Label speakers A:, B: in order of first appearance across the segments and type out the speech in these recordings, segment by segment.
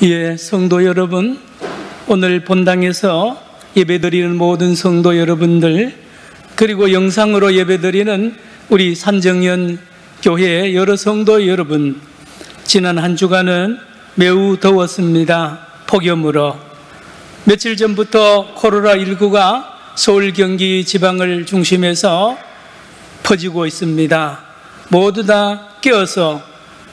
A: 예, 성도 여러분, 오늘 본당에서 예배드리는 모든 성도 여러분들, 그리고 영상으로 예배드리는 우리 산정연 교회의 여러 성도 여러분, 지난 한 주간은 매우 더웠습니다. 폭염으로. 며칠 전부터 코로나19가 서울, 경기 지방을 중심해서 퍼지고 있습니다. 모두 다 깨어서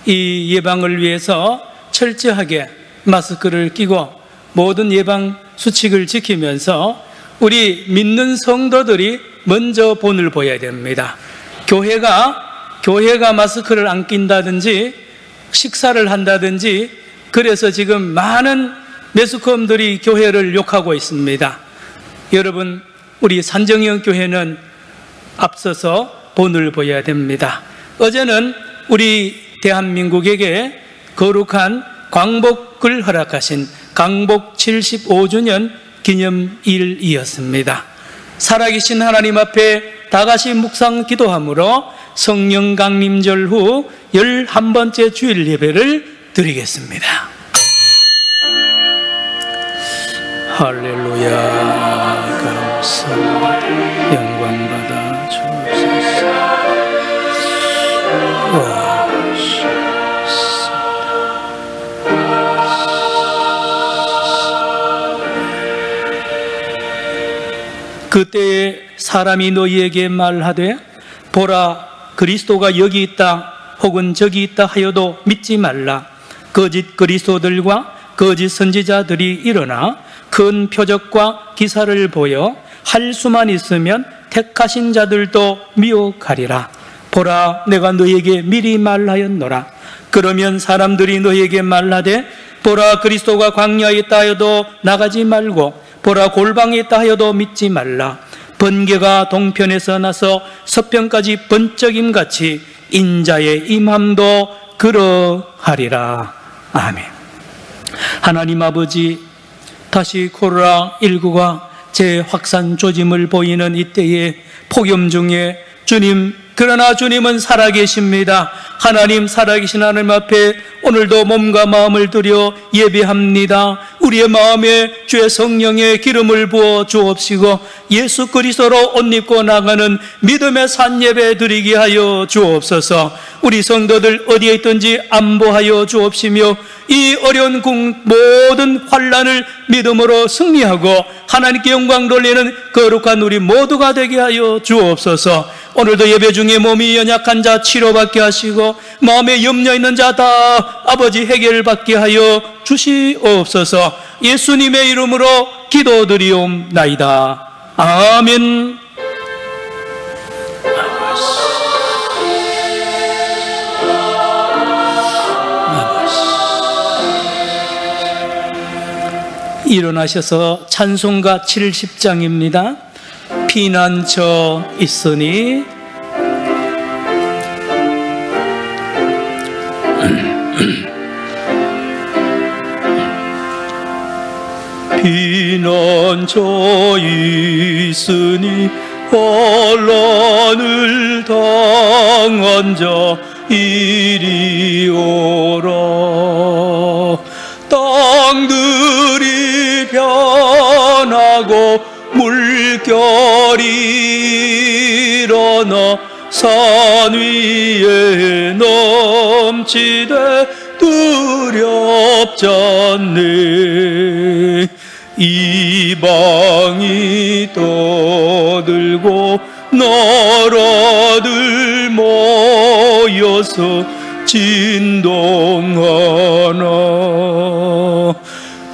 A: 이 예방을 위해서 철저하게 마스크를 끼고 모든 예방 수칙을 지키면서 우리 믿는 성도들이 먼저 본을 보여야 됩니다. 교회가 마스크를 안 낀다든지 식사를 한다든지, 그래서 지금 많은 매스컴들이 교회를 욕하고 있습니다. 여러분, 우리 산정연 교회는 앞서서 본을 보여야 됩니다. 어제는 우리 대한민국에게 거룩한 광복을 허락하신 광복 75주년 기념일이었습니다. 살아계신 하나님 앞에 다같이 묵상 기도함으로 성령 강림절 후 11번째 주일 예배를 드리겠습니다. 할렐루야, 감사합니다. 영광받아 주옵소서. 그때에 사람이 너희에게 말하되 보라, 그리스도가 여기 있다 혹은 저기 있다 하여도 믿지 말라. 거짓 그리스도들과 거짓 선지자들이 일어나 큰 표적과 기사를 보여 할 수만 있으면 택하신 자들도 미혹하리라. 보라, 내가 너희에게 미리 말하였노라. 그러면 사람들이 너희에게 말하되 보라, 그리스도가 광야에 있다 하여도 나가지 말고 보라, 골방에 있다 하여도 믿지 말라. 번개가 동편에서 나서 서편까지 번쩍임같이 인자의 임함도 그러하리라. 아멘. 하나님 아버지, 다시 코로나19가 재확산 조짐을 보이는 이때에 폭염 중에 그러나 주님은 살아계십니다. 하나님, 살아계신 하나님 앞에 오늘도 몸과 마음을 들여 예배합니다. 우리의 마음에 주의 성령의 기름을 부어 주옵시고 예수 그리스도로 옷 입고 나가는 믿음의 산 예배 드리게 하여 주옵소서. 우리 성도들 어디에 있든지 안보하여 주옵시며 이 어려운 모든 환난을 믿음으로 승리하고 하나님께 영광 돌리는 거룩한 우리 모두가 되게 하여 주옵소서. 오늘도 예배 중에 몸이 연약한 자 치료받게 하시고 마음에 염려 있는 자 다 아버지 해결받게 하여 주시옵소서. 예수님의 이름으로 기도드리옵나이다. 아멘. 일어나셔서 찬송가 70장입니다. 피난처 있으니 피난처 있으니 혼란을 당한 자 이리 오라. 땅들이 변하고 물결이 일어나 산 위에 넘치되 두렵지 않네. 이방이 떠들고 나라들 모여서 진동하나.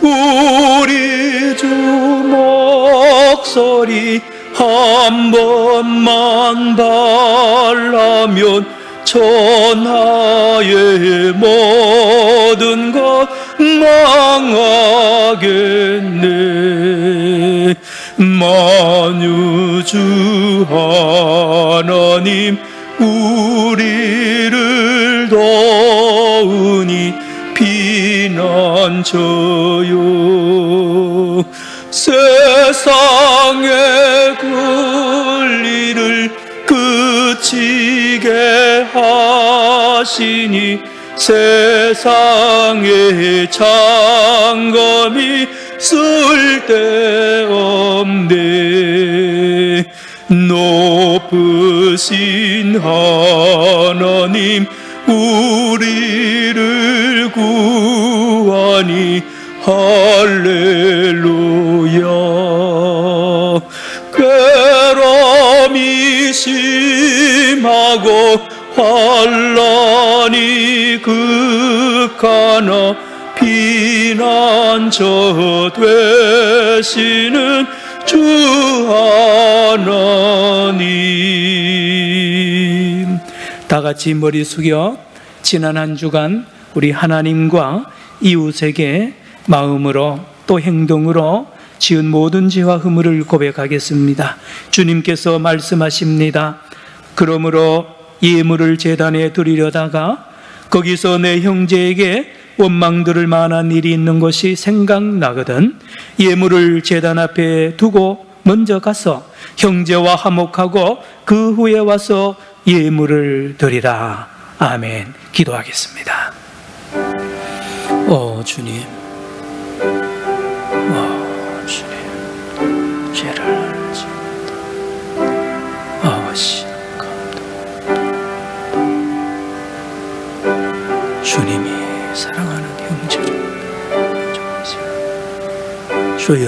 A: 우리 주 목소리 한 번만 발하면 천하의 모든 것 망하겠네. 만유주 하나님, 우리를 도우니 피난처요. 세상의 권리를 그치게 하시니 세상의 장검이 쓸데없네. 높으신 하나님 우리를 구하니 할렐루야. 괴로움이 심하고 환난이 극하나 피난처 되시는 주 하나님. 다 같이 머리 숙여 지난 한 주간 우리 하나님과 이웃에게 마음으로 또 행동으로 지은 모든 죄와 허물을 고백하겠습니다. 주님께서 말씀하십니다. 그러므로 예물을 제단에 드리려다가 거기서 내 형제에게 원망들을 만한 일이 있는 것이 생각나거든 예물을 제단 앞에 두고 먼저 가서 형제와 화목하고 그 후에 와서 예물을 드리라. 아멘. 기도하겠습니다. 주님, 주님, 죄를 알지어다. 아버지, 주님이 사랑하는 형제를 주여,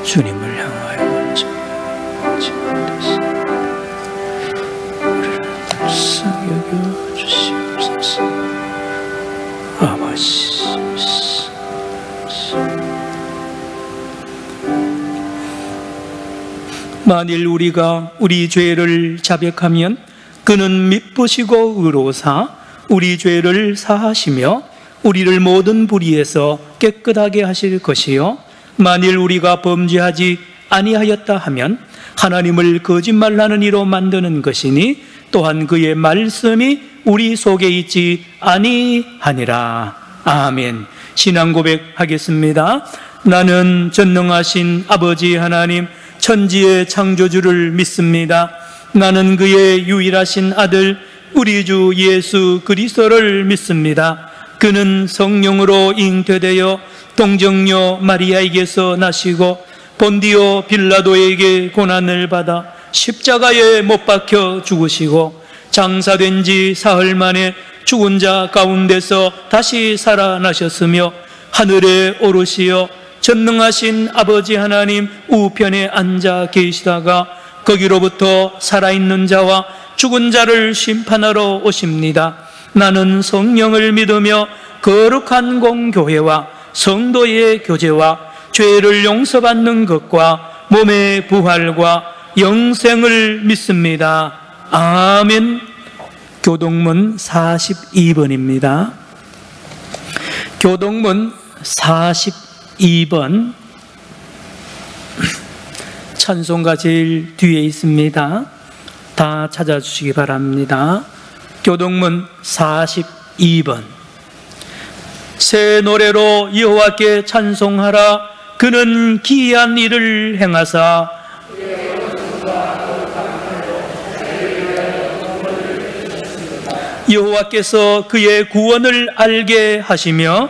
A: 주님을 향하여 우리를 불쌍히 여겨주시옵소서. 아버지, 만일 우리가 우리 죄를 자백하면 그는 미쁘시고 의로우사 우리 죄를 사하시며 우리를 모든 불의에서 깨끗하게 하실 것이요 만일 우리가 범죄하지 아니하였다 하면 하나님을 거짓말하는 이로 만드는 것이니 또한 그의 말씀이 우리 속에 있지 아니하니라. 아멘. 신앙 고백하겠습니다. 나는 전능하신 아버지 하나님 천지의 창조주를 믿습니다. 나는 그의 유일하신 아들 우리 주 예수 그리스도를 믿습니다. 그는 성령으로 잉태되어 동정녀 마리아에게서 나시고 본디오 빌라도에게 고난을 받아 십자가에 못 박혀 죽으시고 장사된 지 사흘 만에 죽은 자 가운데서 다시 살아나셨으며 하늘에 오르시어 전능하신 아버지 하나님 우편에 앉아 계시다가 거기로부터 살아있는 자와 죽은 자를 심판하러 오십니다. 나는 성령을 믿으며 거룩한 공교회와 성도의 교제와 죄를 용서받는 것과 몸의 부활과 영생을 믿습니다. 아멘. 교동문 42번입니다. 교동문 42번 찬송가 제일 뒤에 있습니다. 다 찾아주시기 바랍니다. 교동문 42번. 새 노래로 여호와께 찬송하라. 그는 기이한 일을 행하사 여호와께서 그의 구원을 알게 하시며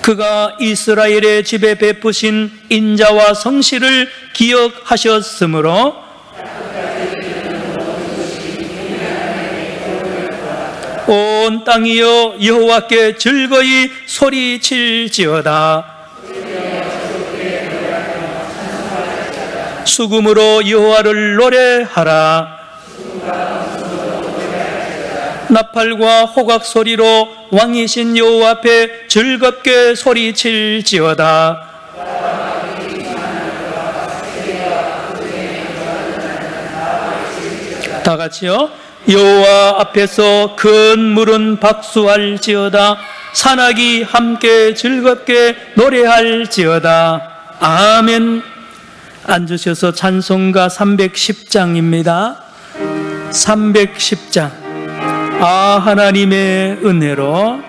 A: 그가 이스라엘의 집에 베푸신 인자와 성실을 기억하셨으므로 온 땅이여 여호와께 즐거이 소리칠지어다. 수금으로 여호와를 노래하라. 나팔과 호각 소리로 왕이신 여호와 앞에 즐겁게 소리칠지어다. 다 같이요. 여호와 앞에서 큰 물은 박수할지어다. 산악이 함께 즐겁게 노래할지어다. 아멘. 앉으셔서 찬송가 310장입니다. 310장. 아, 하나님의 은혜로.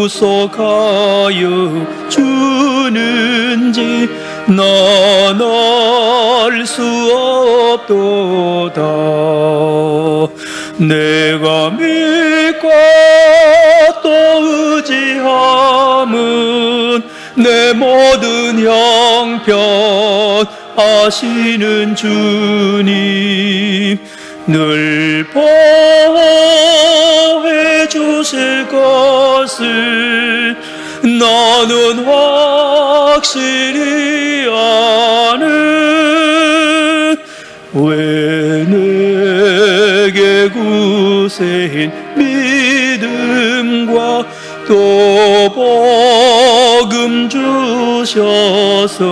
A: 구속하여 주는지 난 알 수 없도다. 내가 믿고 또 의지함은 내 모든 형편 아시는 주님 늘 보호해 주실 것을 나는 확실히 아는. 왜 내게 구세인 믿음과 또 복음 주셔서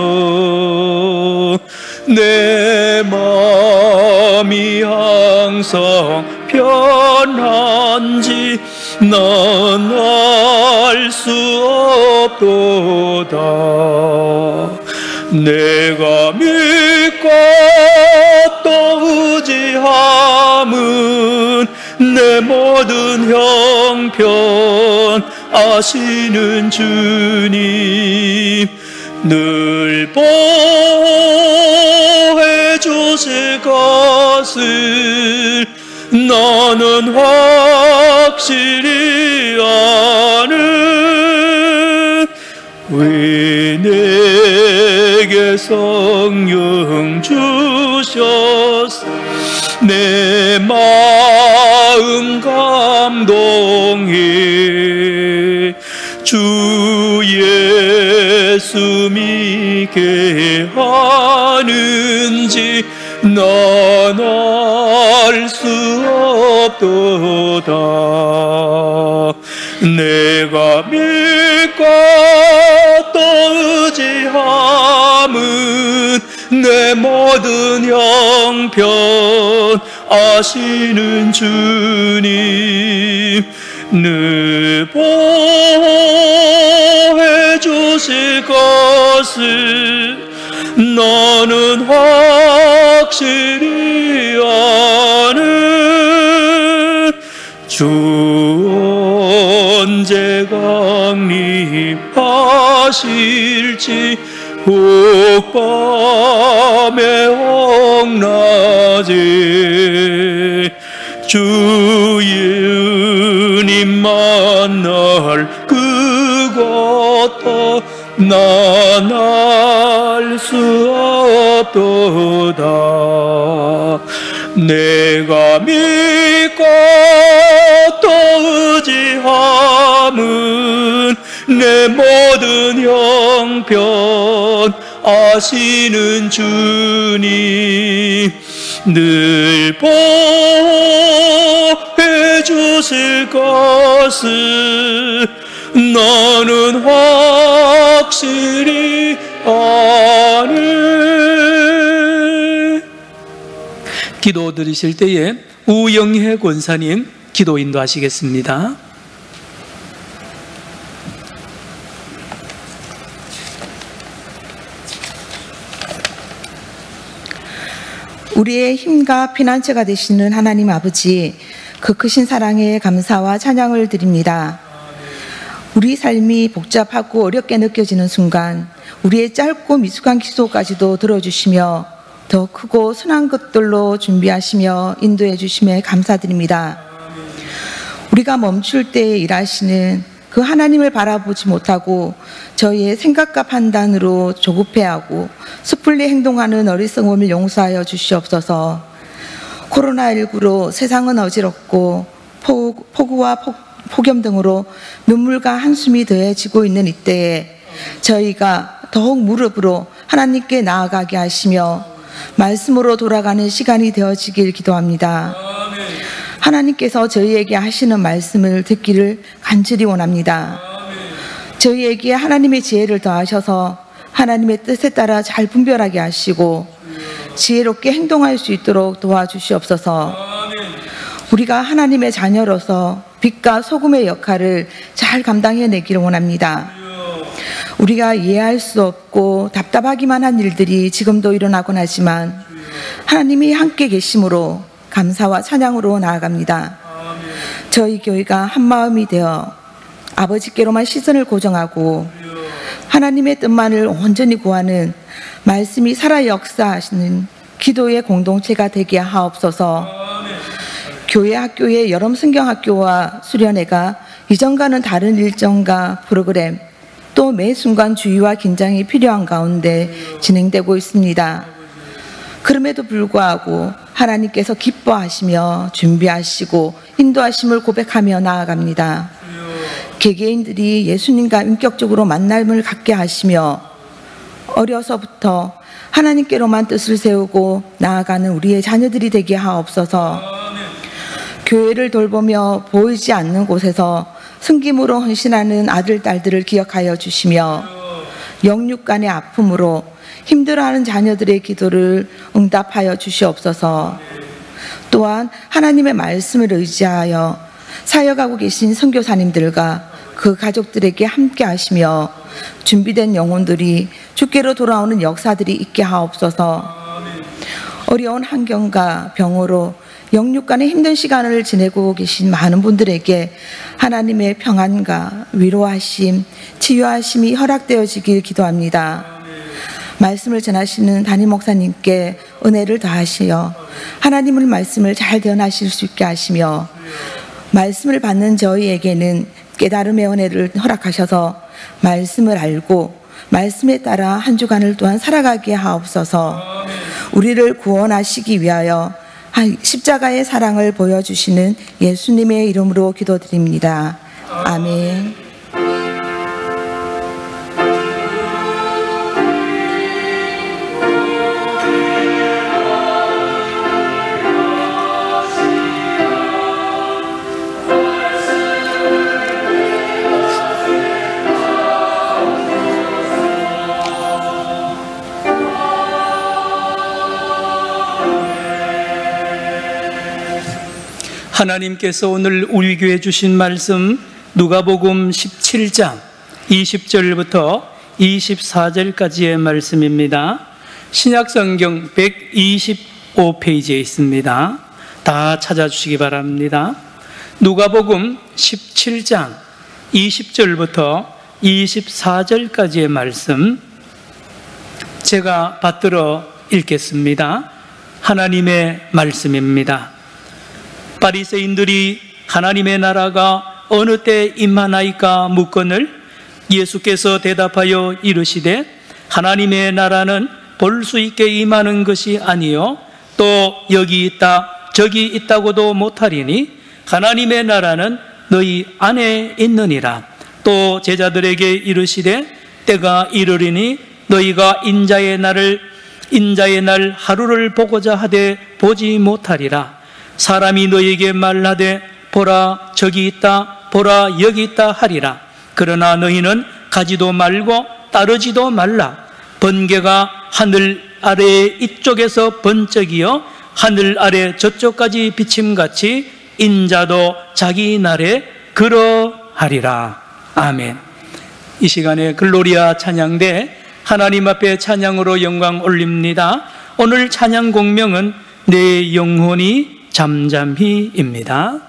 A: 내 마음이 항상 편한지 난 알 수 없도다. 내가 믿고 또 의지함은 내 모든 형편 아시는 주님 늘 보호해 주실 것을 나는 확실히 아는. 왜 내게 성령 주셔서 내 마음 감동해 주 예수 믿게 하는지 난 알 수 없도다. 내가 믿고 또 의지함은 내 모든 형편 아시는 주님 늘 보호해 주실 것을 나는 확실히 아는. 주 언제 강림하실지 혹 밤에 혹 낮에 주의 은임 만날 그것도 난 알 수 없도다. 내가 믿고 또 의지함은 내 모든 형편 아시는 주님 늘 보호해 주실 것을 나는 확실히 아는. 기도 드리실 때에 우영혜 권사님 기도 인도하시겠습니다.
B: 우리의 힘과 피난처가 되시는 하나님 아버지, 그 크신 사랑에 감사와 찬양을 드립니다. 우리 삶이 복잡하고 어렵게 느껴지는 순간 우리의 짧고 미숙한 기도까지도 들어주시며 더 크고 선한 것들로 준비하시며 인도해 주심에 감사드립니다. 우리가 멈출 때에 일하시는 그 하나님을 바라보지 못하고 저희의 생각과 판단으로 조급해하고 섣불리 행동하는 어리석음을 용서하여 주시옵소서. 코로나19로 세상은 어지럽고 폭우와 폭염 등으로 눈물과 한숨이 더해지고 있는 이때에 저희가 더욱 무릎으로 하나님께 나아가게 하시며 말씀으로 돌아가는 시간이 되어지길 기도합니다. 하나님께서 저희에게 하시는 말씀을 듣기를 간절히 원합니다. 저희에게 하나님의 지혜를 더하셔서 하나님의 뜻에 따라 잘 분별하게 하시고 지혜롭게 행동할 수 있도록 도와주시옵소서. 우리가 하나님의 자녀로서 빛과 소금의 역할을 잘 감당해내기를 원합니다. 우리가 이해할 수 없고 답답하기만 한 일들이 지금도 일어나곤 하지만 하나님이 함께 계심으로 감사와 찬양으로 나아갑니다. 저희 교회가 한마음이 되어 아버지께로만 시선을 고정하고 하나님의 뜻만을 온전히 구하는 말씀이 살아 역사하시는 기도의 공동체가 되게 하옵소서. 교회 학교의 여름 성경학교와 수련회가 이전과는 다른 일정과 프로그램 또 매 순간 주의와 긴장이 필요한 가운데 진행되고 있습니다. 그럼에도 불구하고 하나님께서 기뻐하시며 준비하시고 인도하심을 고백하며 나아갑니다. 개개인들이 예수님과 인격적으로 만남을 갖게 하시며 어려서부터 하나님께로만 뜻을 세우고 나아가는 우리의 자녀들이 되게 하옵소서. 교회를 돌보며 보이지 않는 곳에서 섬김으로 헌신하는 아들, 딸들을 기억하여 주시며 영육 간의 아픔으로 힘들어하는 자녀들의 기도를 응답하여 주시옵소서. 또한 하나님의 말씀을 의지하여 사역하고 계신 선교사님들과 그 가족들에게 함께 하시며 준비된 영혼들이 주께로 돌아오는 역사들이 있게 하옵소서. 어려운 환경과 병으로 영육 간의 힘든 시간을 지내고 계신 많은 분들에게 하나님의 평안과 위로하심, 치유하심이 허락되어지길 기도합니다. 말씀을 전하시는 담임 목사님께 은혜를 더하시어 하나님의 말씀을 잘 대언하실 수 있게 하시며 말씀을 받는 저희에게는 깨달음의 은혜를 허락하셔서 말씀을 알고 말씀에 따라 한 주간을 또한 살아가게 하옵소서. 우리를 구원하시기 위하여 십자가의 사랑을 보여주시는 예수님의 이름으로 기도드립니다. 아멘.
A: 하나님께서 오늘 우리 교회에 주신 말씀 누가복음 17장 20절부터 24절까지의 말씀입니다. 신약성경 125페이지에 있습니다. 다 찾아주시기 바랍니다. 누가복음 17장 20절부터 24절까지의 말씀 제가 받들어 읽겠습니다. 하나님의 말씀입니다. 바리새인들이 하나님의 나라가 어느 때 임하나이까 묻거늘 예수께서 대답하여 이르시되 하나님의 나라는 볼 수 있게 임하는 것이 아니요 또 여기 있다 저기 있다고도 못하리니 하나님의 나라는 너희 안에 있느니라. 또 제자들에게 이르시되 때가 이르리니 너희가 인자의 날 하루를 보고자 하되 보지 못하리라. 사람이 너희에게 말하되 보라 저기 있다 보라 여기 있다 하리라. 그러나 너희는 가지도 말고 따르지도 말라. 번개가 하늘 아래 이쪽에서 번쩍이어 하늘 아래 저쪽까지 비침같이 인자도 자기 날에 그러하리라. 아멘. 이 시간에 글로리아 찬양대 하나님 앞에 찬양으로 영광 올립니다. 오늘 찬양 공명은 내 영혼이 잠잠히입니다.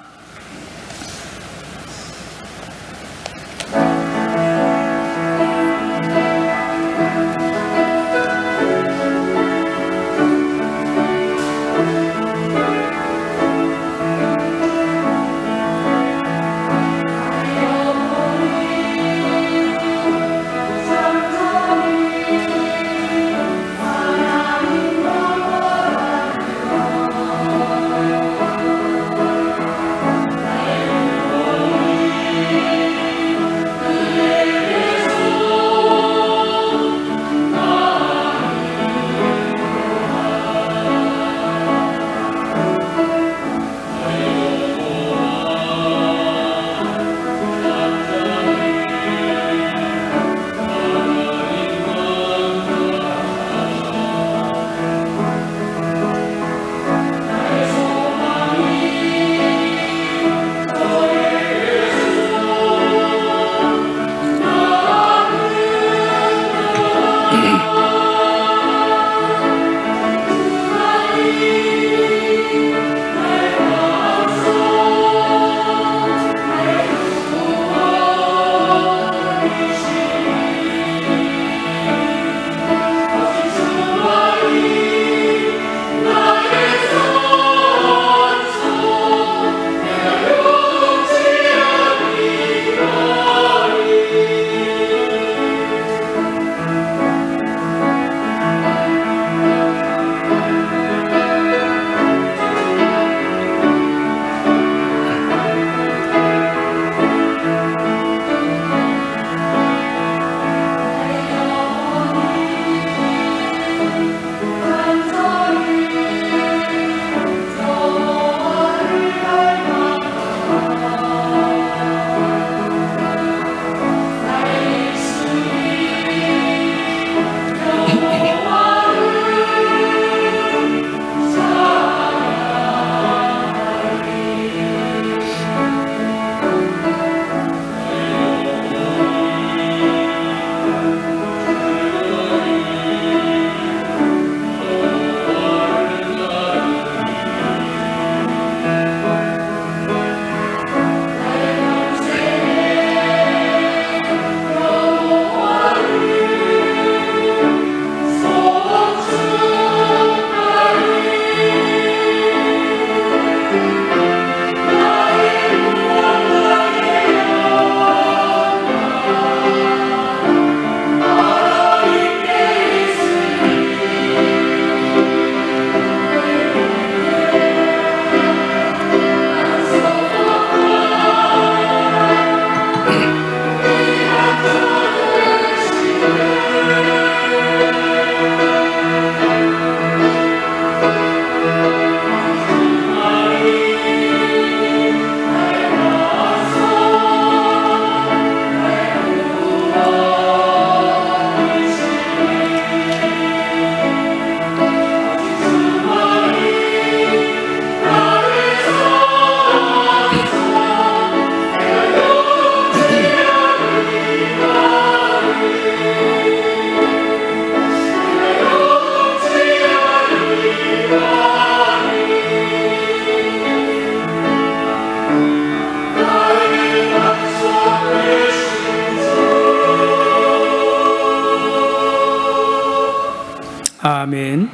A: 아멘.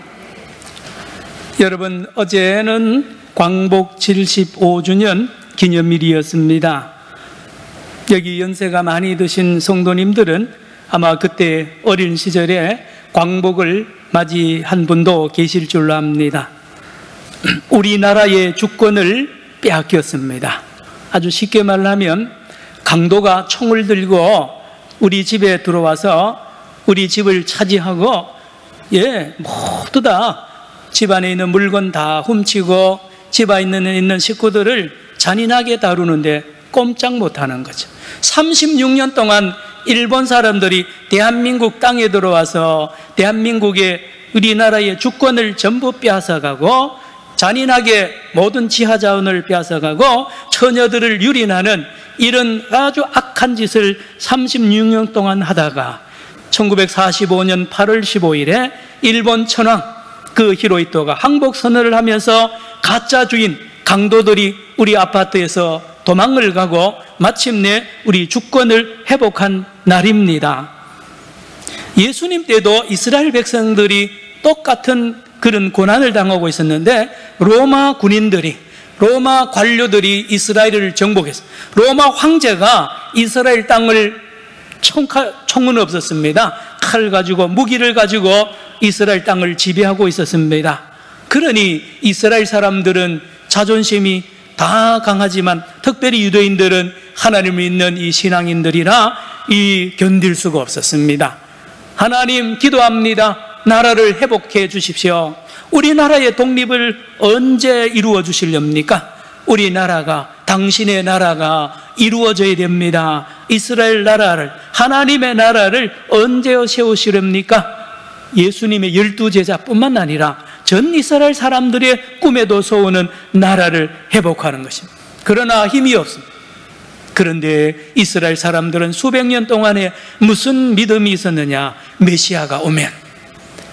A: 여러분, 어제는 광복 75주년 기념일이었습니다. 여기 연세가 많이 드신 성도님들은 아마 그때 어린 시절에 광복을 맞이한 분도 계실 줄로 압니다. 우리나라의 주권을 빼앗겼습니다. 아주 쉽게 말하면 강도가 총을 들고 우리 집에 들어와서 우리 집을 차지하고 모두 다 집안에 있는 물건 다 훔치고 집안에 있는 식구들을 잔인하게 다루는데 꼼짝 못하는 거죠. 36년 동안 일본 사람들이 대한민국 땅에 들어와서 대한민국의 우리나라의 주권을 전부 빼앗아가고 잔인하게 모든 지하자원을 빼앗아가고 처녀들을 유린하는 이런 아주 악한 짓을 36년 동안 하다가 1945년 8월 15일에 일본 천황 그 히로히토가 항복 선언을 하면서 가짜 주인 강도들이 우리 아파트에서 도망을 가고 마침내 우리 주권을 회복한 날입니다. 예수님 때도 이스라엘 백성들이 똑같은 그런 고난을 당하고 있었는데 로마 군인들이 로마 관료들이 이스라엘을 정복했어요. 로마 황제가 이스라엘 땅을 총은 없었습니다. 칼 가지고 무기를 가지고 이스라엘 땅을 지배하고 있었습니다. 그러니 이스라엘 사람들은 자존심이 다 강하지만 특별히 유대인들은 하나님을 믿는 이 신앙인들이라 견딜 수가 없었습니다. 하나님 기도합니다. 나라를 회복해 주십시오. 우리나라의 독립을 언제 이루어 주시렵니까? 우리나라가 당신의 나라가 이루어져야 됩니다. 이스라엘 나라를 하나님의 나라를 언제 세우시렵니까? 예수님의 12제자뿐만 아니라 전 이스라엘 사람들의 꿈에도 소원은 나라를 회복하는 것입니다. 그러나 힘이 없습니다. 그런데 이스라엘 사람들은 수백 년 동안에 무슨 믿음이 있었느냐? 메시아가 오면,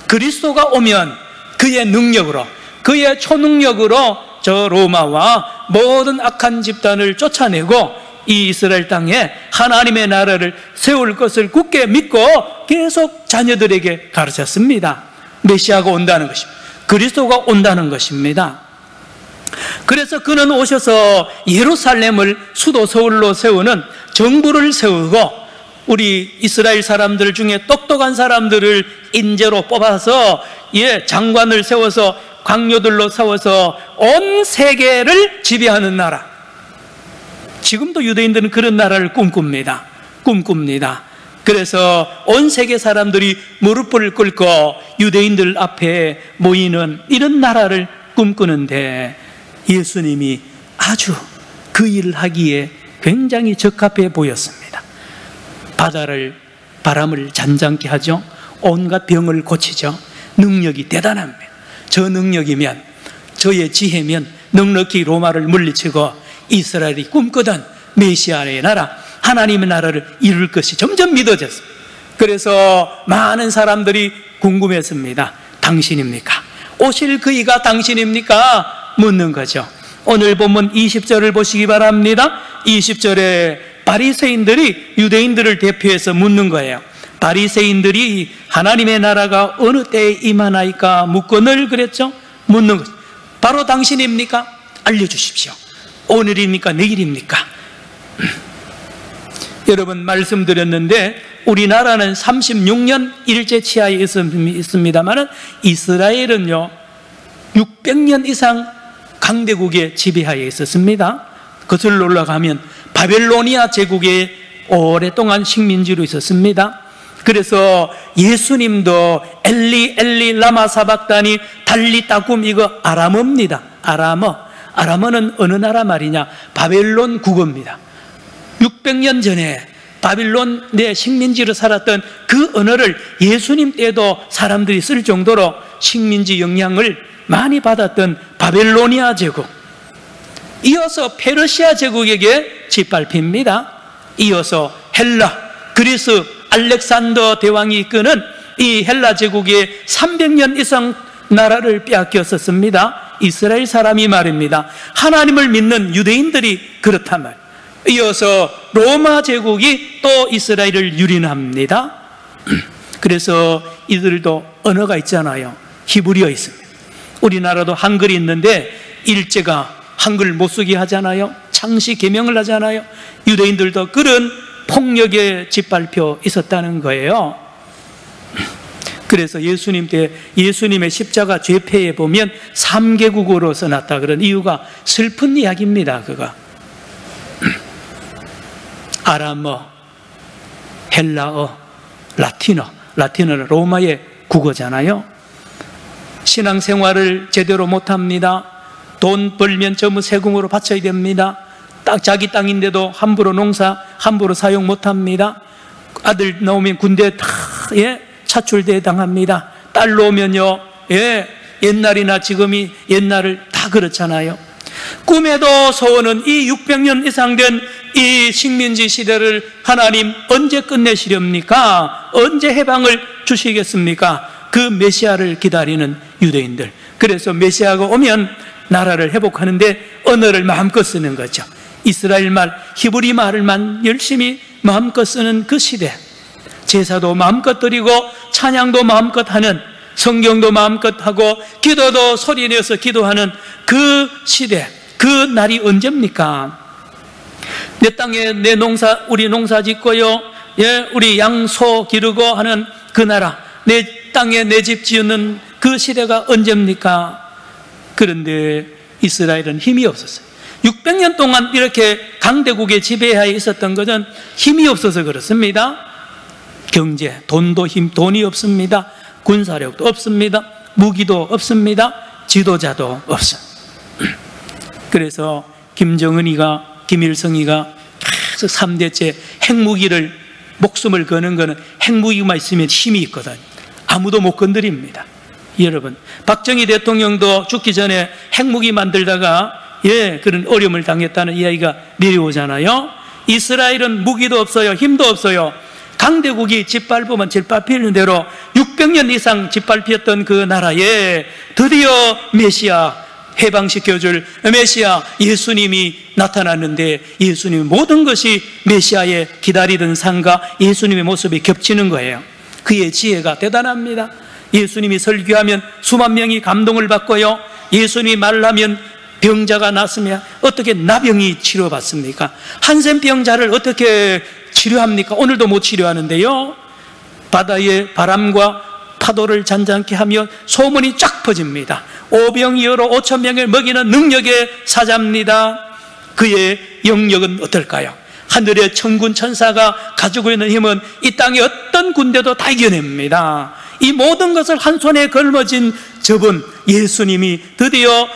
A: 그리스도가 오면 그의 능력으로, 그의 초능력으로 저 로마와 모든 악한 집단을 쫓아내고 이 이스라엘 땅에 하나님의 나라를 세울 것을 굳게 믿고 계속 자녀들에게 가르쳤습니다. 메시아가 온다는 것입니다. 그리스도가 온다는 것입니다. 그래서 그는 오셔서 예루살렘을 수도 서울로 세우는 정부를 세우고 우리 이스라엘 사람들 중에 똑똑한 사람들을 인재로 뽑아서 장관을 세워서 광료들로 세워서 온 세계를 지배하는 나라. 지금도 유대인들은 그런 나라를 꿈꿉니다. 그래서 온 세계 사람들이 무릎을 꿇고 유대인들 앞에 모이는 이런 나라를 꿈꾸는데 예수님이 아주 그 일을 하기에 굉장히 적합해 보였습니다. 바람을 잔잔케 하죠. 온갖 병을 고치죠. 능력이 대단합니다. 저 능력이면, 저의 지혜면 넉넉히 로마를 물리치고 이스라엘이 꿈꾸던 메시아의 나라, 하나님의 나라를 이룰 것이 점점 믿어졌어요. 그래서 많은 사람들이 궁금했습니다. 당신입니까? 오실 그이가 당신입니까? 묻는 거죠. 오늘 본문 20절을 보시기 바랍니다. 20절에 바리새인들이 유대인들을 대표해서 묻는 거예요. 바리새인들이 하나님의 나라가 어느 때에 임하나이까 묻거늘 그랬죠. 묻는 것. 바로 당신입니까? 알려주십시오. 오늘입니까? 내일입니까? 여러분 말씀드렸는데 우리나라는 36년 일제치하에 있습니다만 이스라엘은요 600년 이상 강대국의 지배하에 있었습니다. 거슬러 올라가면 바벨로니아 제국의 오랫동안 식민지로 있었습니다. 그래서 예수님도 엘리 엘리 라마 사박다니 달리따쿰 이거 아람어입니다. 아람어는 어느 나라 말이냐? 바벨론 국어입니다. 600년 전에 바빌론 내 식민지로 살았던 그 언어를 예수님 때도 사람들이 쓸 정도로 식민지 영향을 많이 받았던 바벨로니아 제국, 이어서 페르시아 제국에게 짓밟힙니다. 이어서 헬라, 그리스 알렉산더 대왕이 이끄는 이 헬라 제국의 300년 이상 나라를 빼앗겼었습니다. 이스라엘 사람이 말입니다. 하나님을 믿는 유대인들이 그렇단 말이에요. 이어서 로마 제국이 또 이스라엘을 유린합니다. 그래서 이들도 언어가 있잖아요. 히브리어 있습니다. 우리나라도 한글이 있는데 일제가 한글 못 쓰게 하잖아요. 창시 개명을 하잖아요. 유대인들도 그런 폭력의 짓밟혀 있었다는 거예요. 그래서 예수님 때 예수님의 십자가 죄패에 보면 3개국어로 써놨다 그런 이유가 슬픈 이야기입니다. 그거 아람어, 헬라어, 라틴어는 로마의 국어잖아요. 신앙생활을 제대로 못합니다. 돈 벌면 전부 세금으로 바쳐야 됩니다. 자기 땅인데도 함부로 함부로 사용 못합니다. 아들 나오면 군대 다 차출대 당합니다. 딸 나오면요, 옛날이나 지금이 옛날을 다 그렇잖아요. 꿈에도 소원은 이 600년 이상 된 이 식민지 시대를 하나님 언제 끝내시렵니까? 언제 해방을 주시겠습니까? 그 메시아를 기다리는 유대인들. 그래서 메시아가 오면 나라를 회복하는데 언어를 마음껏 쓰는 거죠. 이스라엘 말, 히브리 말을만 열심히 마음껏 쓰는 그 시대. 제사도 마음껏 드리고 찬양도 마음껏 하는, 성경도 마음껏 하고 기도도 소리내서 기도하는 그 시대. 그 날이 언제입니까? 내 땅에 우리 농사 짓고요, 우리 양, 소 기르고 하는 그 나라, 내 땅에 내 집 지으는 그 시대가 언제입니까? 그런데 이스라엘은 힘이 없었어요. 600년 동안 이렇게 강대국의 지배하에 있었던 것은 힘이 없어서 그렇습니다. 경제, 돈이 없습니다. 군사력도 없습니다. 무기도 없습니다. 지도자도 없습니다. 그래서 김일성이가 계속 3대째 핵무기를 목숨을 거는 것은 핵무기만 있으면 힘이 있거든. 아무도 못 건드립니다. 여러분, 박정희 대통령도 죽기 전에 핵무기 만들다가 그런 어려움을 당했다는 이야기가 내려오잖아요. 이스라엘은 무기도 없어요. 힘도 없어요. 강대국이 짓밟으면 짓밟히는 대로 600년 이상 짓밟혔던 그 나라에 드디어 메시아, 해방시켜줄 메시아 예수님이 나타났는데, 예수님의 모든 것이 메시아의 기다리던 삶과 예수님의 모습이 겹치는 거예요. 그의 지혜가 대단합니다. 예수님이 설교하면 수만 명이 감동을 받고요, 예수님이 말하면 병자가 낫으면 어떻게 나병이 치료받습니까? 한센병자를 어떻게 치료합니까? 오늘도 못 치료하는데요, 바다의 바람과 파도를 잔잔케 하며 소문이 쫙 퍼집니다. 오병이어로 5,000명을 먹이는 능력의 사자입니다. 그의 영역은 어떨까요? 하늘의 천군 천사가 가지고 있는 힘은 이 땅의 어떤 군대도 다 이겨냅니다. 이 모든 것을 한 손에 걸머진 저분 예수님이 드디어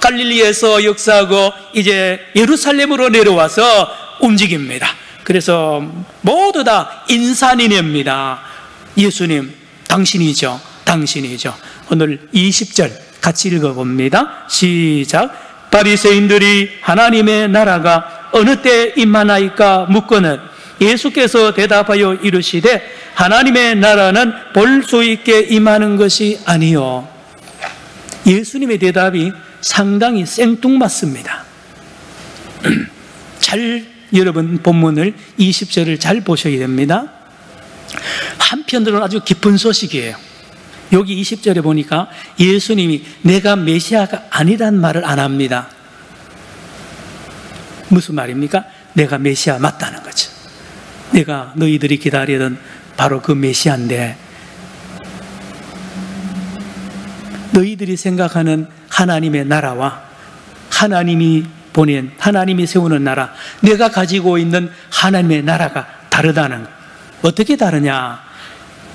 A: 갈릴리에서 역사하고 이제 예루살렘으로 내려와서 움직입니다. 그래서 모두 다 인산인해입니다. 예수님, 당신이죠. 오늘 20절 같이 읽어봅니다. 시작. 바리새인들이 하나님의 나라가 어느 때 임하나이까 묻거늘 예수께서 대답하여 이르시되 하나님의 나라는 볼 수 있게 임하는 것이 아니요. 예수님의 대답이 상당히 생뚱맞습니다. 여러분 본문을 20절을 잘 보셔야 됩니다. 한편으로는 아주 깊은 소식이에요. 여기 20절에 보니까 예수님이 내가 메시아가 아니란 말을 안 합니다. 무슨 말입니까? 내가 메시아 맞다는 거죠. 내가 너희들이 기다리던 바로 그 메시아인데, 너희들이 생각하는 하나님의 나라와 하나님이 세우는 나라, 내가 가지고 있는 하나님의 나라가 다르다는 것. 어떻게 다르냐?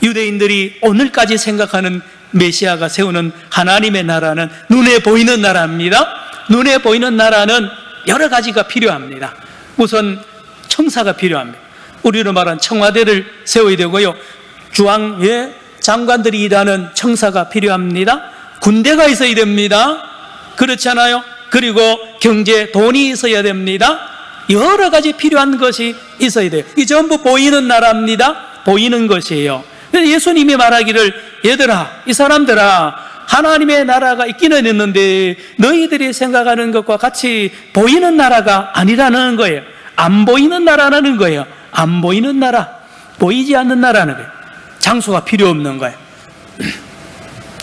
A: 유대인들이 오늘까지 생각하는 메시아가 세우는 하나님의 나라는 눈에 보이는 나라입니다. 눈에 보이는 나라는 여러 가지가 필요합니다. 우선 청사가 필요합니다. 우리로 말하는 청와대를 세워야 되고요, 장관들이 일하는 청사가 필요합니다. 군대가 있어야 됩니다. 그렇잖아요. 그리고 돈이 있어야 됩니다. 여러 가지 필요한 것이 있어야 돼요. 이 전부 보이는 나라입니다. 보이는 것이에요. 예수님이 말하기를 얘들아, 이 사람들아, 하나님의 나라가 있기는 있는데 너희들이 생각하는 것과 같이 보이는 나라가 아니라는 거예요. 안 보이는 나라라는 거예요. 안 보이는 나라, 보이지 않는 나라는 거예요. 장소가 필요 없는 거예요.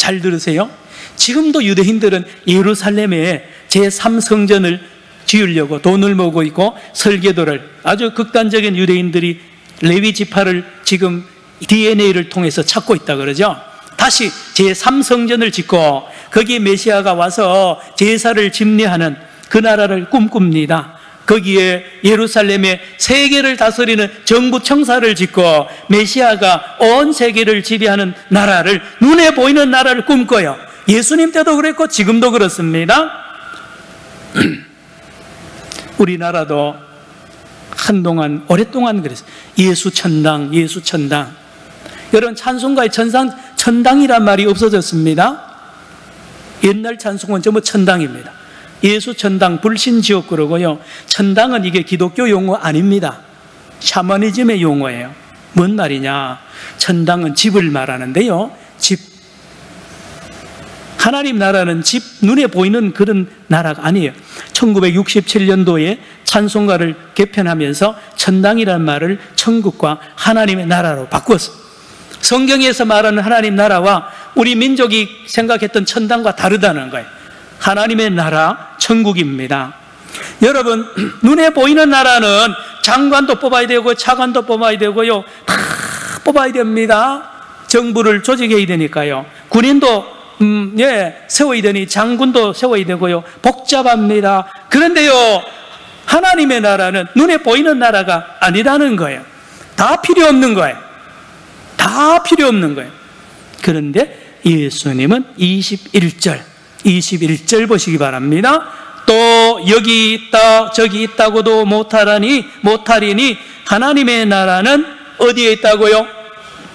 A: 잘 들으세요. 지금도 유대인들은 예루살렘에 제3성전을 지으려고 돈을 모으고 있고 설계도를, 아주 극단적인 유대인들이 레위 지파를 지금 DNA를 통해서 찾고 있다 그러죠. 다시 제3성전을 짓고 거기에 메시아가 와서 제사를 집례하는 그 나라를 꿈꿉니다. 거기에 예루살렘에 세계를 다스리는 정부 청사를 짓고 메시아가 온 세계를 지배하는 나라를, 눈에 보이는 나라를 꿈꿔요. 예수님 때도 그랬고 지금도 그렇습니다. 우리나라도 한동안, 오랫동안 그랬어요. 예수천당, 예수천당. 여러분, 찬송가에 천당이란 말이 없어졌습니다. 옛날 찬송은 전부 천당입니다. 예수천당, 불신지옥 그러고요. 천당은 이게 기독교 용어 아닙니다. 샤머니즘의 용어예요. 뭔 말이냐? 천당은 집을 말하는데요. 집. 하나님 나라는 집, 눈에 보이는 그런 나라가 아니에요. 1967년도에 찬송가를 개편하면서 천당이라는 말을 천국과 하나님의 나라로 바꾸었어요. 성경에서 말하는 하나님 나라와 우리 민족이 생각했던 천당과 다르다는 거예요. 하나님의 나라, 천국입니다. 여러분, 눈에 보이는 나라는 장관도 뽑아야 되고 차관도 뽑아야 되고요. 다 뽑아야 됩니다. 정부를 조직해야 되니까요. 군인도 세워야 되니 장군도 세워야 되고요. 복잡합니다. 그런데요, 하나님의 나라는 눈에 보이는 나라가 아니라는 거예요. 다 필요 없는 거예요. 다 필요 없는 거예요. 그런데 예수님은 21절 보시기 바랍니다. 또 여기 있다 저기 있다고도 못하리니 하나님의 나라는 어디에 있다고요?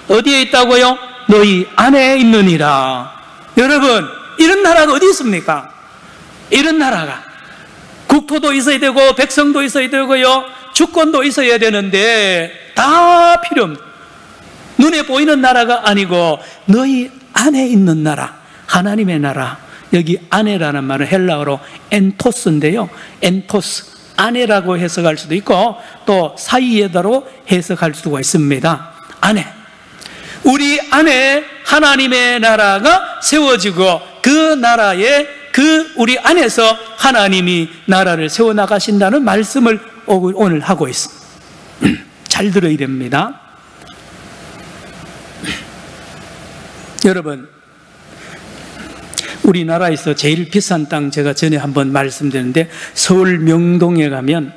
A: 어디에 있다고요? 너희 안에 있느니라. 여러분, 이런 나라가 어디 있습니까? 이런 나라가 국토도 있어야 되고 백성도 있어야 되고요, 주권도 있어야 되는데 다 필요 없는, 눈에 보이는 나라가 아니고 너희 안에 있는 나라, 하나님의 나라. 여기 안에라는 말은 헬라어로 엔토스인데요, 엔토스, 안에라고 해석할 수도 있고 또 사이에다로 해석할 수가 있습니다. 안에, 우리 안에 하나님의 나라가 세워지고 그 나라에, 우리 안에서 하나님이 나라를 세워나가신다는 말씀을 오늘 하고 있습니다. 잘 들어야 됩니다. 여러분, 우리나라에서 제일 비싼 땅 제가 전에 한번 말씀드렸는데, 서울 명동에 가면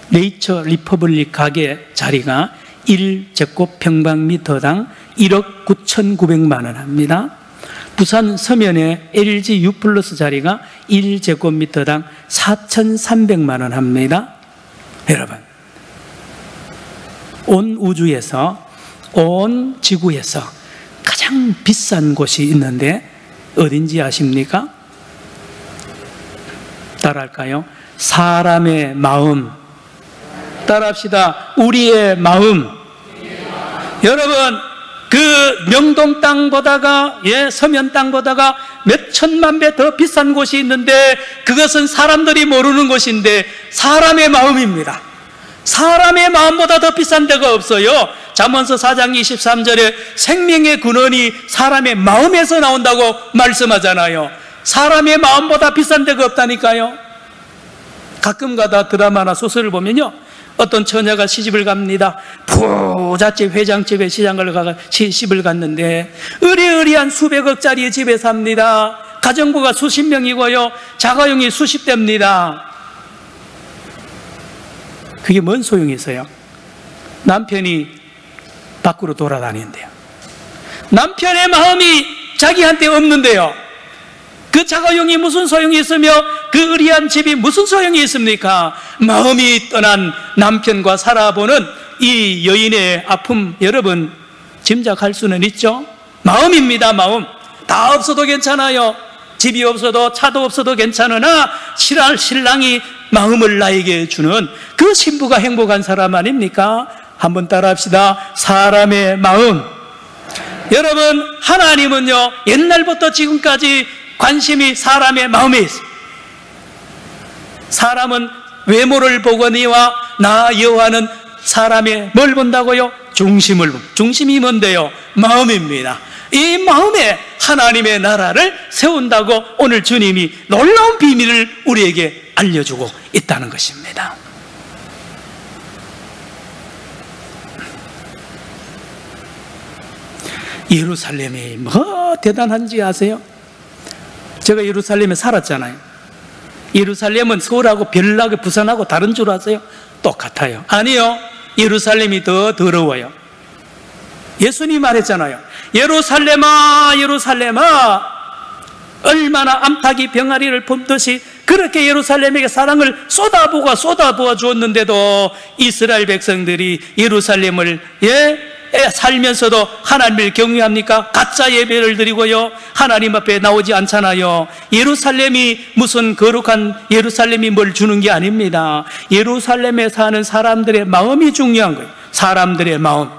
A: 네이처 리퍼블릭 가게 자리가 1제곱평방미터당 1억 9,900만 원 합니다. 부산 서면에 LG U 플러스 자리가 1제곱미터당 4,300만 원 합니다. 여러분, 온 우주에서, 온 지구에서 가장 비싼 곳이 있는데 어딘지 아십니까? 따라할까요? 사람의 마음. 따라합시다. 우리의 마음. 여러분, 그 명동 땅보다가, 서면 땅보다가 몇 천만 배 더 비싼 곳이 있는데 그것은 사람들이 모르는 곳인데 사람의 마음입니다. 사람의 마음보다 더 비싼 데가 없어요. 잠언서 4장 23절에 생명의 근원이 사람의 마음에서 나온다고 말씀하잖아요. 사람의 마음보다 비싼 데가 없다니까요. 가끔가다 드라마나 소설을 보면요, 어떤 처녀가 시집을 갑니다. 부잣집 회장집에 시집을 갔는데 으리으리한 수백억짜리 집에 삽니다. 가정부가 수십 명이고요, 자가용이 수십 대입니다. 그게 뭔 소용이 있어요? 남편이 밖으로 돌아다니는데요, 남편의 마음이 자기한테 없는데요, 그 자가용이 무슨 소용이 있으며 그 의리한 집이 무슨 소용이 있습니까? 마음이 떠난 남편과 살아보는 이 여인의 아픔, 여러분 짐작할 수는 있죠? 마음입니다. 마음. 다 없어도 괜찮아요. 집이 없어도 차도 없어도 괜찮으나 신랑이 마음을 나에게 주는 그 신부가 행복한 사람 아닙니까? 한번 따라합시다. 사람의 마음. 여러분, 하나님은요, 옛날부터 지금까지 관심이 사람의 마음에 있어요. 사람은 외모를 보거니와 나 여호와는 사람의 뭘 본다고요? 중심을 본. 중심이 뭔데요? 마음입니다. 이 마음에 하나님의 나라를 세운다고 오늘 주님이 놀라운 비밀을 우리에게 알려주고 있다는 것입니다. 예루살렘이 뭐 대단한지 아세요? 제가 예루살렘에 살았잖아요. 예루살렘은 서울하고 별나게 부산하고 다른 줄 아세요? 똑같아요. 아니요. 예루살렘이 더 더러워요. 예수님이 말했잖아요. 예루살렘아 예루살렘아 얼마나 암탉이 병아리를 품듯이 그렇게 예루살렘에게 사랑을 쏟아부어 주었는데도 이스라엘 백성들이 예루살렘을 살면서도 하나님을 경외합니까? 가짜 예배를 드리고요, 하나님 앞에 나오지 않잖아요. 예루살렘이 무슨 거룩한 예루살렘이 뭘 주는 게 아닙니다. 예루살렘에 사는 사람들의 마음이 중요한 거예요. 사람들의 마음.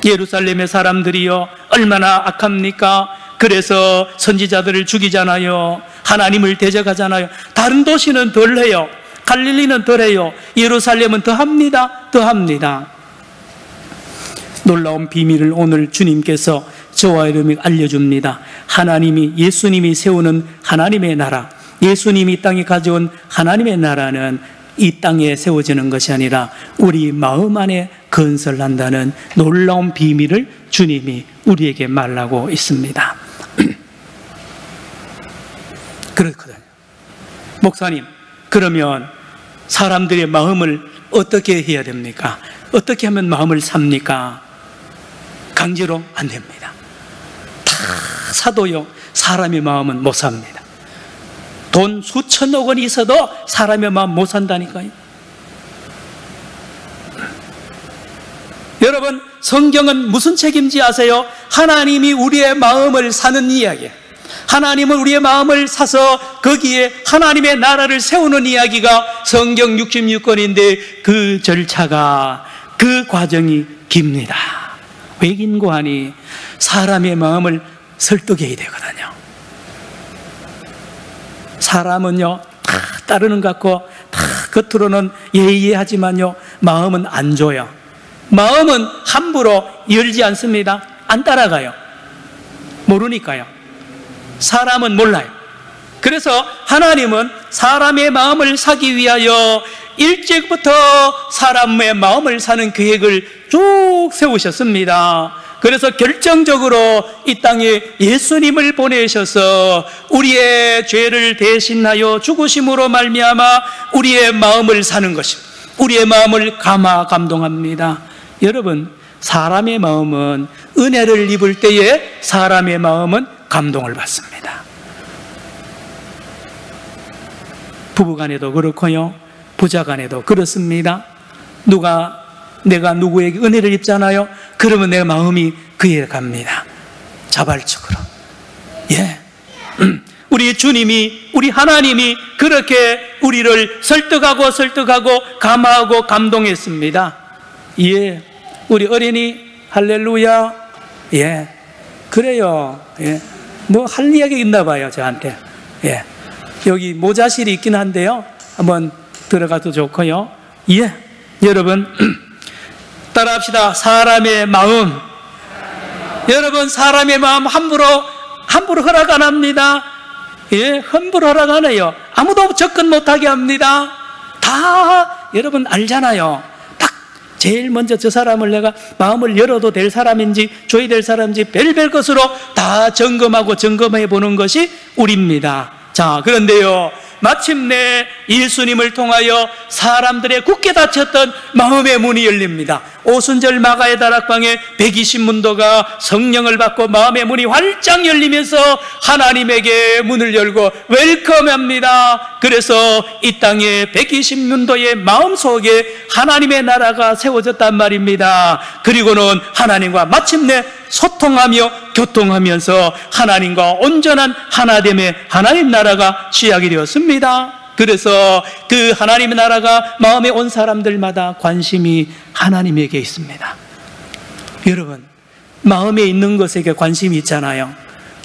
A: 예루살렘의 사람들이요 얼마나 악합니까? 그래서 선지자들을 죽이잖아요. 하나님을 대적하잖아요. 다른 도시는 덜 해요. 갈릴리는 덜 해요. 예루살렘은 더 합니다. 더 합니다. 놀라운 비밀을 오늘 주님께서 저와 여러분에게 알려줍니다. 하나님이, 예수님이 세우는 하나님의 나라, 예수님이 이 땅에 가져온 하나님의 나라는 이 땅에 세워지는 것이 아니라 우리 마음 안에 건설한다는 놀라운 비밀을 주님이 우리에게 말하고 있습니다. 그렇거든요. 목사님, 그러면 사람들의 마음을 어떻게 해야 됩니까? 어떻게 하면 마음을 삽니까? 강제로 안 됩니다. 다 사도요 사람의 마음은 못 삽니다. 돈 수천억 원이 있어도 사람의 마음 못 산다니까요. 여러분, 성경은 무슨 책인지 아세요? 하나님이 우리의 마음을 사는 이야기예요. 하나님은 우리의 마음을 사서 거기에 하나님의 나라를 세우는 이야기가 성경 66권인데 그 절차가, 그 과정이 깁니다. 왜 긴고 하니 사람의 마음을 설득해야 되거든요. 사람은요 다 따르는 것 같고 다 겉으로는 예의하지만요 마음은 안 줘요. 마음은 함부로 열지 않습니다. 안 따라가요. 모르니까요. 사람은 몰라요. 그래서 하나님은 사람의 마음을 사기 위하여 일찍부터 사람의 마음을 사는 계획을 쭉 세우셨습니다. 그래서 결정적으로 이 땅에 예수님을 보내셔서 우리의 죄를 대신하여 죽으심으로 말미암아 우리의 마음을 사는 것입니다. 우리의 마음을 감동합니다. 여러분, 사람의 마음은 은혜를 입을 때에 사람의 마음은 감동을 받습니다. 부부간에도 그렇고요, 부자간에도 그렇습니다. 내가 누구에게 은혜를 입잖아요. 그러면 내 마음이 그에 갑니다. 자발적으로. 예. 우리 주님이, 우리 하나님이 그렇게 우리를 설득하고 감화하고 감동했습니다. 예. 우리 어린이 할렐루야. 예. 그래요. 예. 뭐 할 이야기 있나 봐요, 저한테. 예. 여기 모자실이 있긴 한데요. 한번 들어가도 좋고요. 예. 여러분, 따라합시다. 사람의 마음. 여러분, 사람의 마음 함부로 허락 안 합니다. 예, 함부로 허락 안 해요. 아무도 접근 못하게 합니다. 다 여러분 알잖아요. 딱 제일 먼저 저 사람을 내가 마음을 열어도 될 사람인지 줘야 될 사람인지 별별 것으로 다 점검해 보는 것이 우리입니다. 자, 그런데요, 마침내 예수님을 통하여 사람들의 굳게 닫혔던 마음의 문이 열립니다. 오순절 마가의 다락방에 120문도가 성령을 받고 마음의 문이 활짝 열리면서 하나님에게 문을 열고 웰컴합니다. 그래서 이 땅에 120문도의 마음속에 하나님의 나라가 세워졌단 말입니다. 그리고는 하나님과 마침내 소통하며 교통하면서 하나님과 온전한 하나됨의 하나님 나라가 시작이 되었습니다. 그래서 그 하나님의 나라가 마음에 온 사람들마다 관심이 하나님에게 있습니다. 여러분, 마음에 있는 것에게 관심이 있잖아요.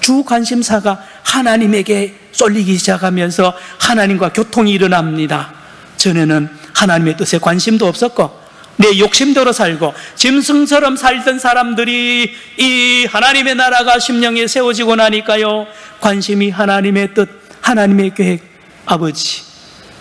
A: 주 관심사가 하나님에게 쏠리기 시작하면서 하나님과 교통이 일어납니다. 전에는 하나님의 뜻에 관심도 없었고 내 욕심대로 살고 짐승처럼 살던 사람들이 이 하나님의 나라가 심령에 세워지고 나니까요, 관심이 하나님의 뜻, 하나님의 계획, 아버지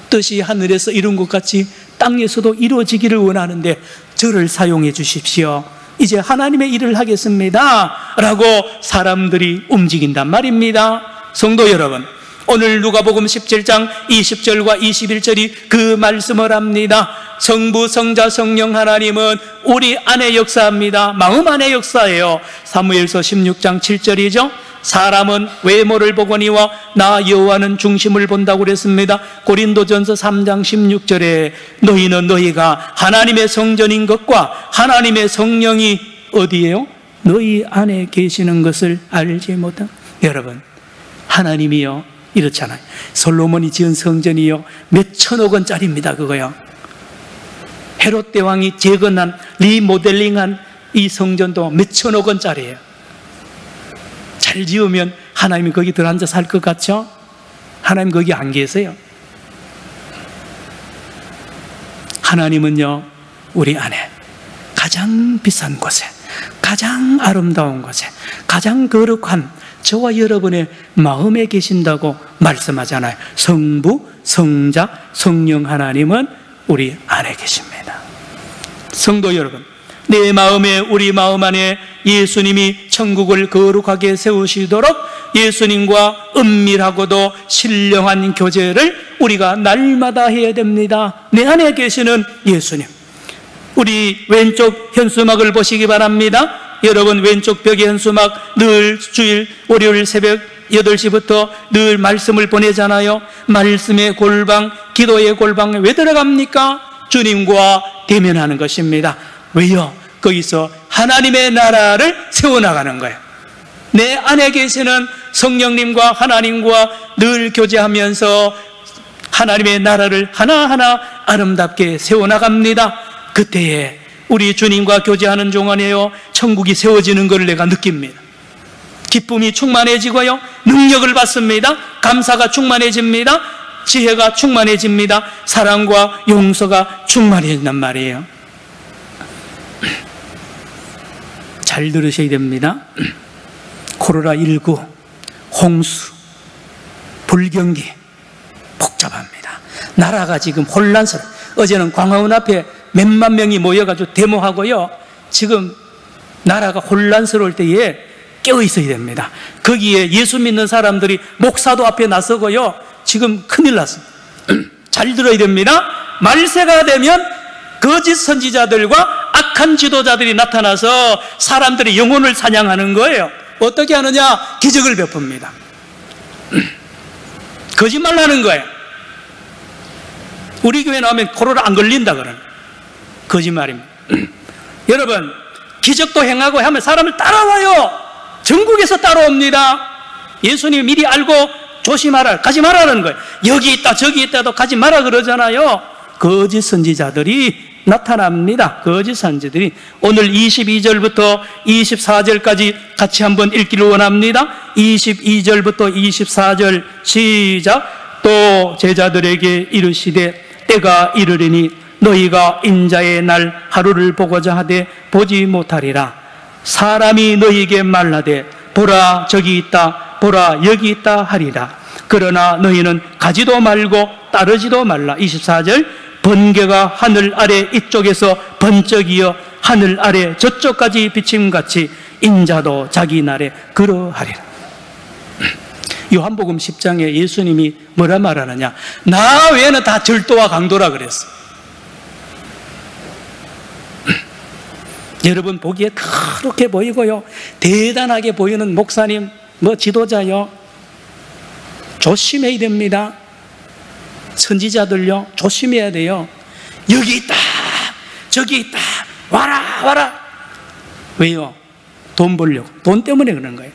A: 뜻이 하늘에서 이룬 것 같이 땅에서도 이루어지기를 원하는데 저를 사용해 주십시오. 이제 하나님의 일을 하겠습니다 라고 사람들이 움직인단 말입니다. 성도 여러분, 오늘 누가복음 17장 20절과 21절이 그 말씀을 합니다. 성부, 성자, 성령 하나님은 우리 안에 역사합니다. 마음 안에 역사해요. 사무엘서 16장 7절이죠. 사람은 외모를 보거니와 나 여호와는 중심을 본다고 그랬습니다. 고린도전서 3장 16절에 너희는 너희가 하나님의 성전인 것과 하나님의 성령이 어디에요? 너희 안에 계시는 것을 알지 못한. 여러분, 하나님이요 이렇잖아요. 솔로몬이 지은 성전이요 몇 천억 원짜리입니다. 그거요. 헤롯 대왕이 재건한 리모델링한 이 성전도 몇 천억 원짜리예요. 잘 지으면 하나님이 거기 들어앉아 살 것 같죠? 하나님 거기 안 계세요. 하나님은요 우리 안에 가장 비싼 곳에, 가장 아름다운 곳에, 가장 거룩한 저와 여러분의 마음에 계신다고 말씀하잖아요. 성부, 성자, 성령 하나님은 우리 안에 계십니다. 성도 여러분, 내 마음에, 우리 마음 안에 예수님이 천국을 거룩하게 세우시도록 예수님과 은밀하고도 신령한 교제를 우리가 날마다 해야 됩니다. 내 안에 계시는 예수님, 우리 왼쪽 현수막을 보시기 바랍니다. 여러분, 왼쪽 벽의 현수막 늘 주일 월요일 새벽 8시부터 늘 말씀을 보내잖아요. 말씀의 골방, 기도의 골방에 왜 들어갑니까? 주님과 대면하는 것입니다. 왜요? 거기서 하나님의 나라를 세워나가는 거예요. 내 안에 계시는 성령님과 하나님과 늘 교제하면서 하나님의 나라를 하나하나 아름답게 세워나갑니다. 그때에 우리 주님과 교제하는 동안에요 천국이 세워지는 것을 내가 느낍니다. 기쁨이 충만해지고요, 능력을 받습니다. 감사가 충만해집니다. 지혜가 충만해집니다. 사랑과 용서가 충만해진단 말이에요. 잘 들으셔야 됩니다. 코로나19, 홍수, 불경기 복잡합니다. 나라가 지금 혼란스러워. 어제는 광화문 앞에 몇만 명이 모여가지고 데모하고요, 지금 나라가 혼란스러울 때에 깨어 있어야 됩니다. 거기에 예수 믿는 사람들이 목사도 앞에 나서고요, 지금 큰일 났습니다. 잘 들어야 됩니다. 말세가 되면 거짓 선지자들과 악한 지도자들이 나타나서 사람들이 영혼을 사냥하는 거예요. 어떻게 하느냐? 기적을 베풉니다. 거짓말 하는 거예요. 우리 교회 나오면 코로나 안 걸린다 그러는 거짓말입니다. 여러분, 기적도 행하고 하면 사람을 따라와요. 전국에서 따라옵니다. 예수님이 미리 알고 조심하라, 가지 말라는 거예요. 여기 있다 저기 있다도 가지 마라 그러잖아요. 거짓 선지자들이 나타납니다. 거짓 선지자들이. 오늘 22절부터 24절까지 같이 한번 읽기를 원합니다. 22절부터 24절 시작. 또 제자들에게 이르시되 때가 이르리니 너희가 인자의 날 하루를 보고자 하되 보지 못하리라. 사람이 너희에게 말하되 보라 저기 있다, 보라 여기 있다 하리라. 그러나 너희는 가지도 말고 따르지도 말라. 24절. 번개가 하늘 아래 이쪽에서 번쩍이어 하늘 아래 저쪽까지 비침같이 인자도 자기 날에 그러하리라. 요한복음 10장에 예수님이 뭐라 말하느냐? 나 외에는 다 절도와 강도라 그랬어. 여러분 보기에 그렇게 보이고요, 대단하게 보이는 목사님, 지도자요, 조심해야 됩니다. 선지자들요, 조심해야 돼요. 여기 있다 저기 있다, 와라 와라. 왜요? 돈 벌려고, 돈 때문에 그런 거예요.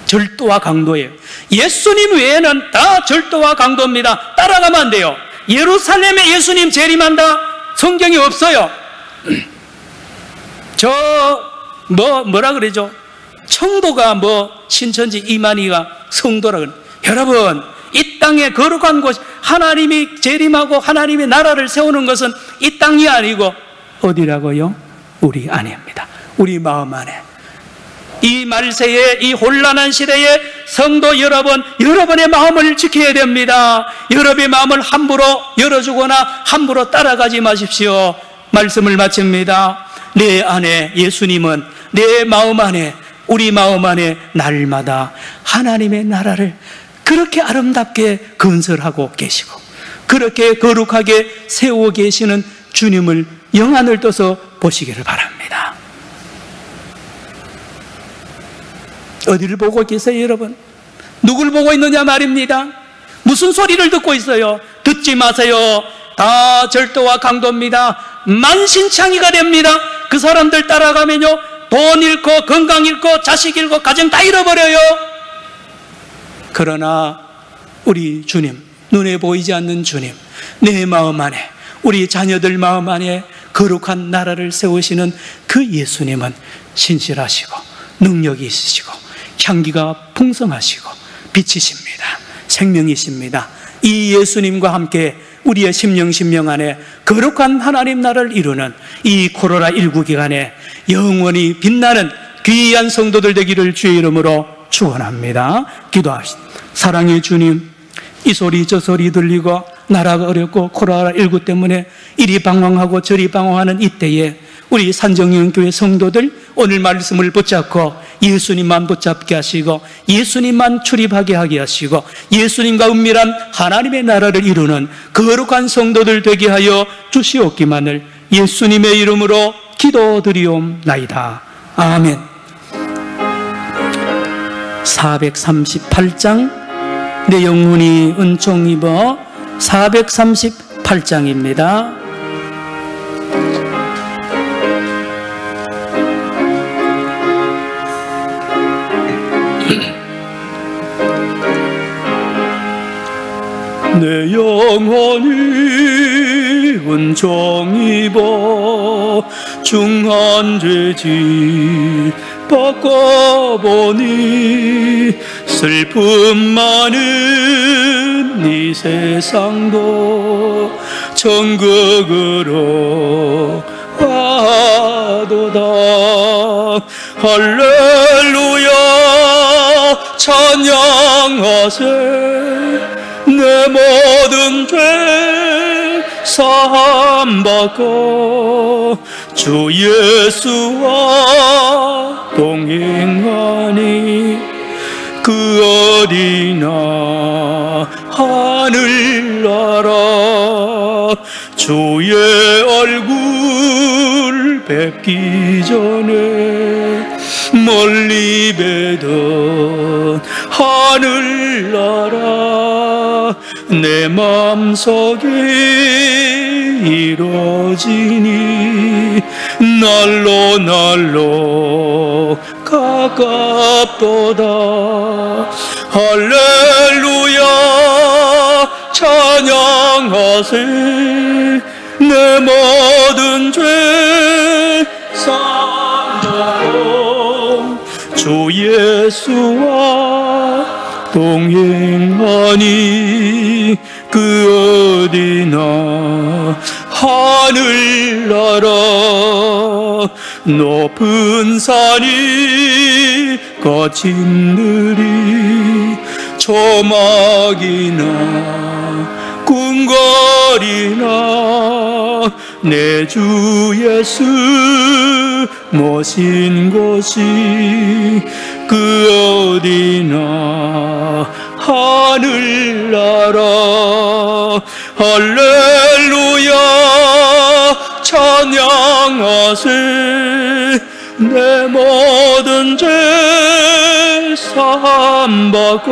A: 절도와 강도예요. 예수님 외에는 다 절도와 강도입니다. 따라가면 안 돼요. 예루살렘에 예수님 재림한다 성경이 없어요. 뭐라 그러죠? 청도가 신천지 이만희가 성도라 그래. 여러분, 이 땅의 거룩한 곳, 하나님이 재림하고 하나님의 나라를 세우는 것은 이 땅이 아니고 어디라고요? 우리 안에입니다. 우리 마음 안에. 이 말세에, 이 혼란한 시대에 성도 여러분, 여러분의 마음을 지켜야 됩니다. 여러분의 마음을 함부로 열어주거나 함부로 따라가지 마십시오. 말씀을 마칩니다. 내 안에 예수님은 내 마음 안에, 우리 마음 안에 날마다 하나님의 나라를 그렇게 아름답게 건설하고 계시고 그렇게 거룩하게 세우고 계시는 주님을 영안을 떠서 보시기를 바랍니다. 어디를 보고 계세요, 여러분? 누굴 보고 있느냐 말입니다. 무슨 소리를 듣고 있어요? 듣지 마세요. 다 절도와 강도입니다. 만신창이가 됩니다. 그 사람들 따라가면요, 돈 잃고 건강 잃고 자식 잃고 가정 다 잃어버려요. 그러나 우리 주님, 눈에 보이지 않는 주님, 내 마음 안에, 우리 자녀들 마음 안에 거룩한 나라를 세우시는 그 예수님은 신실하시고 능력이 있으시고 향기가 풍성하시고 빛이십니다. 생명이십니다. 이 예수님과 함께 우리의 심령 안에 거룩한 하나님 나라를 이루는 이 코로나19 기간에 영원히 빛나는 귀한 성도들 되기를 주의 이름으로 축원합니다. 기도합시다. 사랑의 주님, 이 소리 저 소리 들리고 나라가 어렵고 코로나19 때문에 이리 방황하고 저리 방황하는 이때에 우리 산정연교회 성도들 오늘 말씀을 붙잡고 예수님만 붙잡게 하시고 예수님만 출입하게 하게 하시고 예수님과 은밀한 하나님의 나라를 이루는 거룩한 성도들 되게 하여 주시옵기만을 예수님의 이름으로 기도드리옵나이다. 아멘. 438장 내 영혼이 은총 입어 438장입니다. 내 영혼이 은총 입어 중한 죄지 바꿔보니 슬픔 많은 이 세상도 천국으로 와도다. 할렐루야 찬양하세. 내 모든 죄 사함받고 주 예수와 동행하니 그 어디나 하늘나라 주의 얼굴 뵙기 전에 멀리 뵈던 하늘나라 내 맘속에 이루어지니 날로 가깝도다. 할렐루야 찬양하세. 내 모든 죄 사함받고 주 예수와 동행하니 그 어디나 하늘나라 높은 산이 거친 들이 조막이나 궁궐이나 내 주 예수 모신 곳이 그 어디나 하늘나라. 할렐루야 찬양하세. 내 모든 죄 사함받고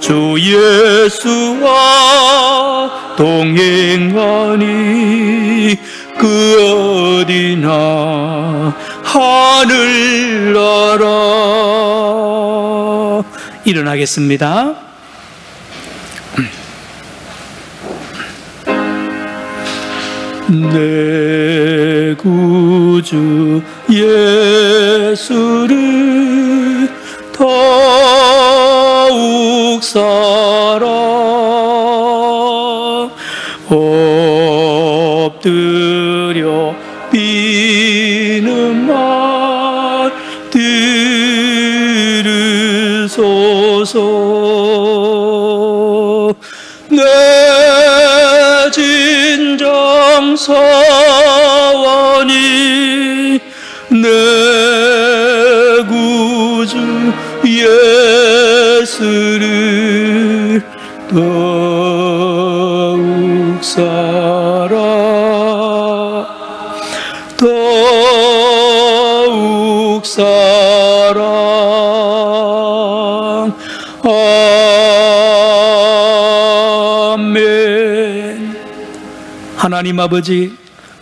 A: 주 예수와 동행하니 그 어디나 하늘나라. 일어나겠습니다. 내 구주 예수를 더욱 엎드려 비는말 들으소서. 내 진정 사원이 내 구주 예수를 더욱 사랑 아멘. 하나님 아버지,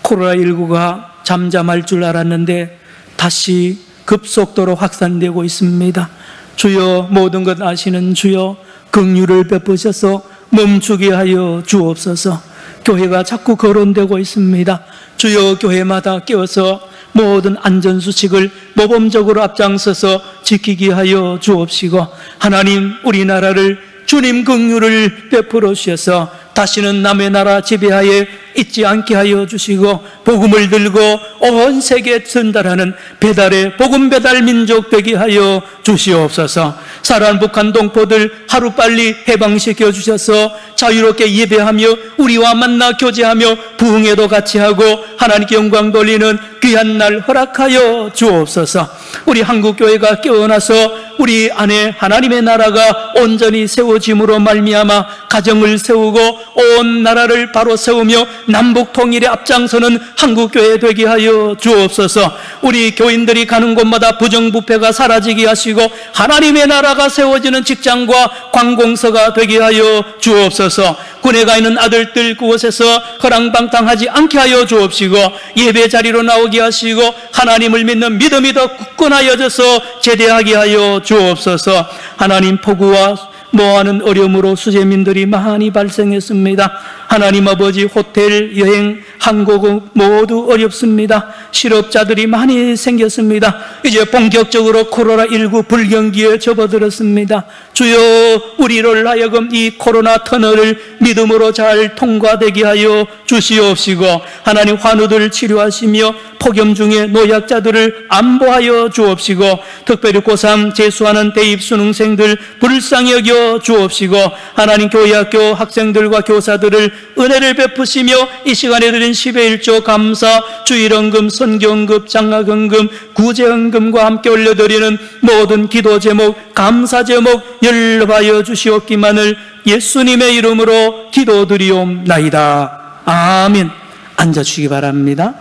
A: 코로나19가 잠잠할 줄 알았는데 다시 급속도로 확산되고 있습니다. 주여, 모든 것 아시는 주여, 긍휼을 베푸셔서 멈추게 하여 주옵소서. 교회가 자꾸 거론되고 있습니다. 주여, 교회마다 깨어서 모든 안전수칙을 모범적으로 앞장서서 지키게 하여 주옵시고, 하나님, 우리나라를 주님 긍휼을 베풀어 주셔서 다시는 남의 나라 지배하에 있지 않게 하여 주시고, 복음을 들고 온 세계에 전달하는 배달의 복음 배달 민족 되게 하여 주시옵소서. 살아난 북한 동포들 하루빨리 해방시켜 주셔서 자유롭게 예배하며 우리와 만나 교제하며 부흥회도 같이 하고 하나님께 영광 돌리는 귀한 날 허락하여 주옵소서. 우리 한국교회가 깨어나서 우리 안에 하나님의 나라가 온전히 세워짐으로 말미암아 가정을 세우고 온 나라를 바로 세우며 남북 통일에 앞장서는 한국교회 되게 하여 주옵소서. 우리 교인들이 가는 곳마다 부정부패가 사라지게 하시고 하나님의 나라가 세워지는 직장과 관공서가 되게 하여 주옵소서. 군에 가 있는 아들들 그곳에서 허랑방탕하지 않게 하여 주옵시고, 예배 자리로 나오게 하시고 하나님을 믿는 믿음이 더 굳건하여져서 제대하게 하여 주옵소서. 하나님, 폭우와 노하는 어려움으로 수재민들이 많이 발생했습니다. 하나님 아버지, 호텔, 여행, 항공업 모두 어렵습니다. 실업자들이 많이 생겼습니다. 이제 본격적으로 코로나19 불경기에 접어들었습니다. 주여, 우리를 하여금 이 코로나 터널을 믿음으로 잘 통과되게 하여 주시옵시고, 하나님, 환우들을 치료하시며 폭염 중에 노약자들을 안보하여 주옵시고, 특별히 고3 재수하는 대입 수능생들 불쌍히 여겨 주옵시고, 하나님, 교회학교 학생들과 교사들을 은혜를 베푸시며 이 시간에 드린 10의 1조 감사, 주일헌금, 선교헌금, 장학헌금, 구제헌금과 함께 올려드리는 모든 기도 제목, 감사 제목 연락하여 주시옵기만을 예수님의 이름으로 기도드리옵나이다. 아멘. 앉아주시기 바랍니다.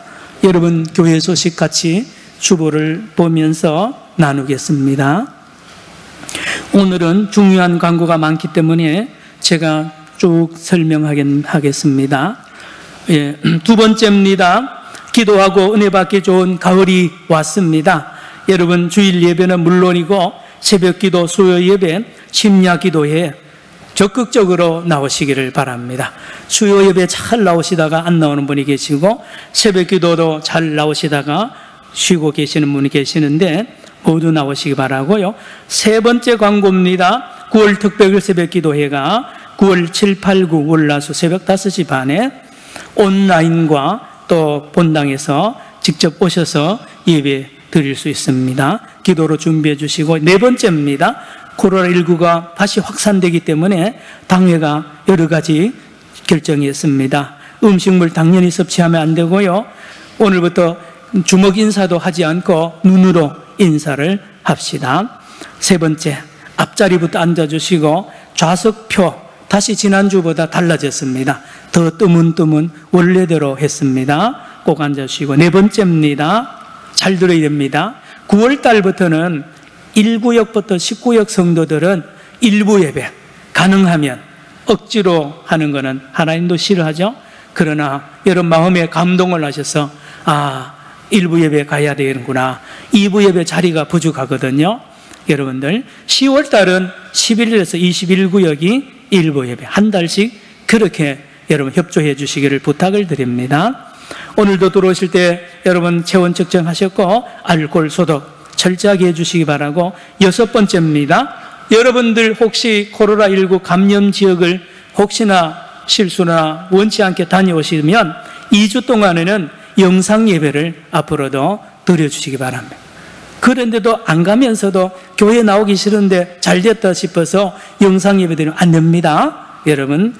A: 여러분, 교회 소식 같이 주보를 보면서 나누겠습니다. 오늘은 중요한 광고가 많기 때문에 제가 쭉 설명하겠습니다. 예, 두 번째입니다. 기도하고 은혜 받기 좋은 가을이 왔습니다. 여러분, 주일 예배는 물론이고 새벽 기도, 수요 예배, 심야 기도에 적극적으로 나오시기를 바랍니다. 수요 예배 잘 나오시다가 안 나오는 분이 계시고, 새벽 기도도 잘 나오시다가 쉬고 계시는 분이 계시는데 모두 나오시기 바라고요. 세 번째 광고입니다. 9월 특별 새벽 기도회가 9월 7, 8, 9 월화수 새벽 5시 반에 온라인과 또 본당에서 직접 오셔서 예배 드릴 수 있습니다. 기도로 준비해 주시고, 네 번째입니다. 코로나19가 다시 확산되기 때문에 당회가 여러 가지 결정했습니다. 음식물 당연히 섭취하면 안 되고요. 오늘부터 주먹 인사도 하지 않고 눈으로 인사를 합시다. 세 번째, 앞자리부터 앉아주시고 좌석표 다시 지난주보다 달라졌습니다. 더 뜨문뜨문 원래대로 했습니다. 꼭 앉아주시고, 네 번째입니다. 잘 들어야 됩니다. 9월 달부터는 1구역부터 19역 성도들은 일부 예배, 가능하면 억지로 하는 것은 하나님도 싫어하죠. 그러나 여러분 마음에 감동을 하셔서 일부 예배 가야 되는구나, 2부 예배 자리가 부족하거든요. 여러분들 10월 달은 11일에서 21구역이 일부 예배, 한 달씩 그렇게 여러분 협조해 주시기를 부탁을 드립니다. 오늘도 들어오실 때 여러분 체온 측정하셨고 알코올 소독 철저하게 해주시기 바라고, 여섯 번째입니다. 여러분들 혹시 코로나19 감염 지역을 혹시나 실수나 원치 않게 다녀오시면 2주 동안에는 영상 예배를 앞으로도 드려주시기 바랍니다. 그런데도 안 가면서도 교회 나오기 싫은데 잘 됐다 싶어서 영상 예배 드리면 안 됩니다. 여러분,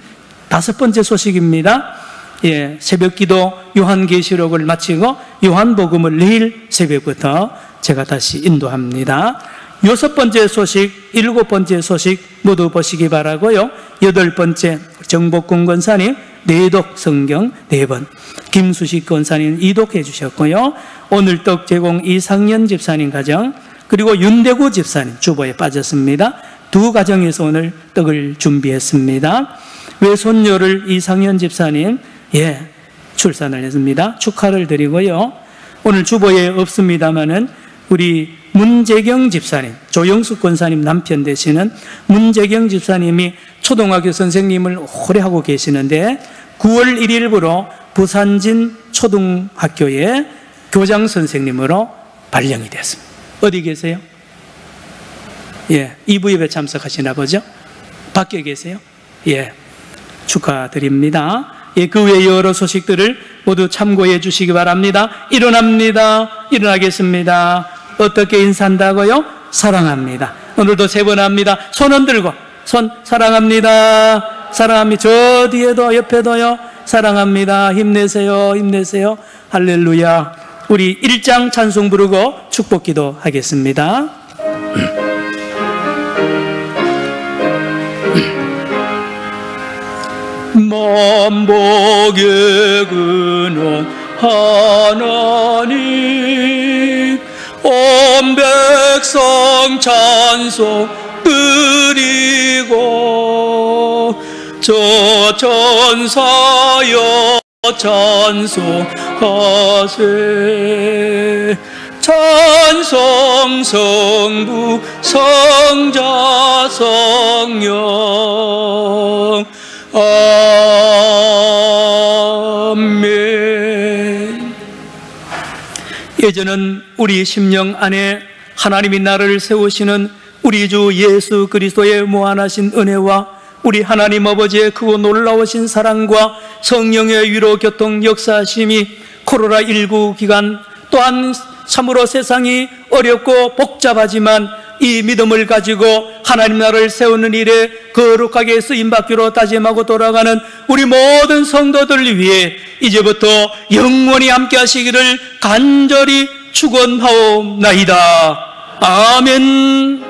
A: 5번째 소식입니다. 예, 새벽 기도 요한계시록을 마치고 요한복음을 내일 새벽부터 제가 다시 인도합니다. 6번째 소식, 7번째 소식 모두 보시기 바라고요. 8번째 정복군 권사님 내독 성경 4번, 김수식 권사님 이독해 주셨고요. 오늘 떡 제공 이상년 집사님 가정, 그리고 윤대구 집사님 주보에 빠졌습니다. 두 가정에서 오늘 떡을 준비했습니다. 외손녀를 이상년 집사님 출산을 했습니다. 축하를 드리고요. 오늘 주보에 없습니다마는 우리 문재경 집사님, 조영숙 권사님 남편 되시는 문재경 집사님이 초등학교 선생님을 오래 하고 계시는데 9월 1일부로 부산진 초등학교의 교장 선생님으로 발령이 됐습니다. 어디 계세요? 예, 2부 예배 참석하시나 보죠? 밖에 계세요? 예, 축하드립니다. 예, 그 외 여러 소식들을 모두 참고해 주시기 바랍니다. 일어납니다. 일어나겠습니다. 어떻게 인사한다고요? 사랑합니다. 오늘도 3번 합니다. 손 흔들고, 손 사랑합니다. 사랑합니다. 저 뒤에도 옆에도요. 사랑합니다. 힘내세요. 힘내세요. 할렐루야. 우리 1장 찬송 부르고 축복 기도 하겠습니다. 만복의 근원 하나님, 온 백성 찬송 드리고 저 천사여 찬송하세. 찬송 성부 성자 성령 아멘. 예전은 우리 심령 안에 하나님이 나를 세우시는 우리 주 예수 그리스도의 무한하신 은혜와 우리 하나님 아버지의 크고 놀라우신 사랑과 성령의 위로 교통 역사하심이 코로나19 기간 또한 참으로 세상이 어렵고 복잡하지만 이 믿음을 가지고 하나님 나라를 세우는 일에 거룩하게 쓰임받기로 다짐하고 돌아가는 우리 모든 성도들을 위해 이제부터 영원히 함께 하시기를 간절히 축원하옵나이다. 아멘.